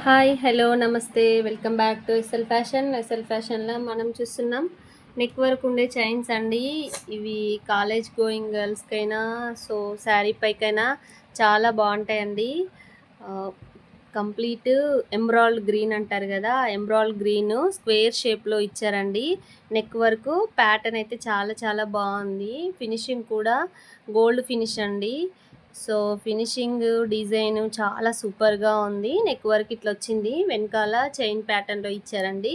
Hi hello నమస్తే welcome back to SL ఫ్యాషన్లో మనం చూస్తున్నాం నెక్ వర్క్ ఉండే చైన్స్ అండి. ఇవి కాలేజ్ గోయింగ్ గర్ల్స్కైనా శారీ పైకైనా చాలా బాగుంటాయండి. కంప్లీట్ ఎమ్రాల్డ్ గ్రీన్ అంటారు కదా, ఎమ్రాల్డ్ గ్రీన్ స్క్వేర్ షేప్లో ఇచ్చారండి. నెక్ వర్క్ ప్యాటర్న్ అయితే చాలా చాలా బాగుంది. ఫినిషింగ్ కూడా గోల్డ్ ఫినిష్ అండి. ఫినిషింగ్ డిజైన్ చాలా సూపర్గా ఉంది. నెక్ వర్క్ ఇట్లా వచ్చింది, వెనకాల చైన్ ప్యాటర్న్లో ఇచ్చారండి.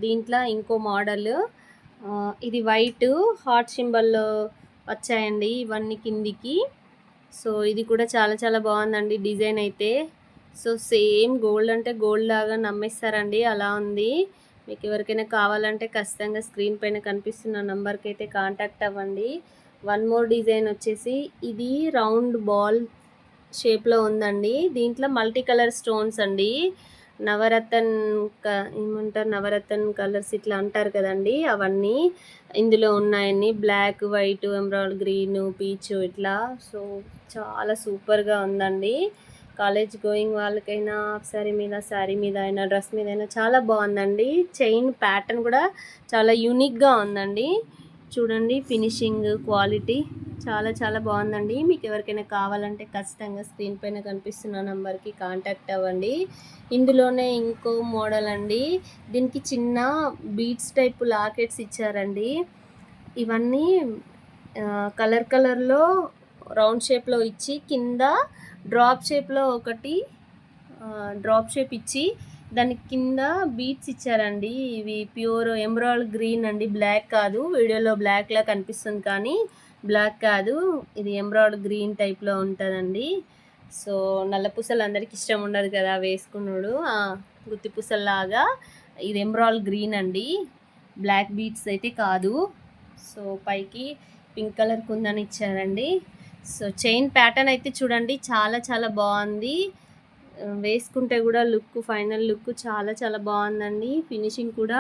దీంట్లో ఇంకో మోడల్, ఇది వైట్ హార్ట్ సింబల్లో వచ్చాయండి ఇవన్నీ కిందికి. ఇది కూడా చాలా చాలా బాగుందండి డిజైన్ అయితే. సేమ్ గోల్డ్ అంటే గోల్డ్ లాగా నమ్మేస్తారండి, అలా ఉంది. మీకు ఎవరికైనా కావాలంటే ఖచ్చితంగా స్క్రీన్ పైన కనిపిస్తున్న నెంబర్కి అయితే కాంటాక్ట్ అవ్వండి. వన్ మోర్ డిజైన్ వచ్చేసి ఇది రౌండ్ బాల్ షేప్లో ఉందండి. దీంట్లో మల్టీ కలర్ స్టోన్స్ అండి. నవరత్న్ ఏమంటారు, నవరత్న్ కలర్స్ ఇట్లా అంటారు కదండి, అవన్నీ ఇందులో ఉన్నాయని. Black, white, emerald green, peach ఇట్లా. చాలా సూపర్గా ఉందండి. కాలేజ్ గోయింగ్ వాళ్ళకైనా శారీ మీద అయినా డ్రెస్ మీద అయినా చాలా బాగుందండి. చైన్ ప్యాటర్న్ కూడా చాలా యూనిక్గా ఉందండి. చూడండి ఫినిషింగ్ క్వాలిటీ చాలా చాలా బాగుందండి. మీకు ఎవరికైనా కావాలంటే ఖచ్చితంగా స్క్రీన్ పైన కనిపిస్తున్న నెంబర్కి కాంటాక్ట్ అవ్వండి. ఇందులోనే ఇంకో మోడల్ అండి. దీనికి చిన్న బీడ్స్ టైప్ లాకెట్స్ ఇచ్చారండి. ఇవన్నీ కలర్ కలర్లో రౌండ్ షేప్లో ఇచ్చి కింద డ్రాప్ షేప్లో ఒకటి డ్రాప్ షేప్ ఇచ్చి దాని కింద బీట్స్ ఇచ్చారండి. ఇవి ప్యూర్ ఎమరాల్డ్ గ్రీన్ అండి, బ్లాక్ కాదు. వీడియోలో బ్లాక్లా కనిపిస్తుంది కానీ బ్లాక్ కాదు, ఇది ఎమరాల్డ్ గ్రీన్ టైప్లో ఉంటుందండి. నల్ల పూసలు అందరికి ఇష్టం ఉండదు కదా వేసుకున్నాడు, గుత్తి పూసల్లాగా. ఇది ఎమరాల్డ్ గ్రీన్ అండి, బ్లాక్ బీట్స్ అయితే కాదు. పైకి పింక్ కలర్ కుందని ఇచ్చారండి. చైన్ ప్యాటర్న్ అయితే చూడండి చాలా చాలా బాగుంది. వేసుకుంటే కూడా ఫైనల్ లుక్ చాలా చాలా బాగుందండి. ఫినిషింగ్ కూడా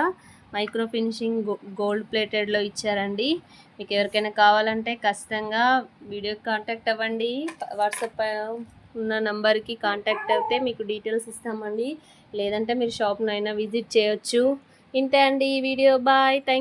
మైక్రో ఫినిషింగ్ గోల్డ్ ప్లేటెడ్లో ఇచ్చారండి. మీకు ఎవరికైనా కావాలంటే ఖచ్చితంగా వీడియోకి కాంటాక్ట్ అవ్వండి. వాట్సాప్ ఉన్న నంబర్కి కాంటాక్ట్ అయితే మీకు డీటెయిల్స్ ఇస్తామండి. లేదంటే మీరు షాప్నైనా విజిట్ చేయొచ్చు. ఇంతే అండి ఈ వీడియో. Bye, thank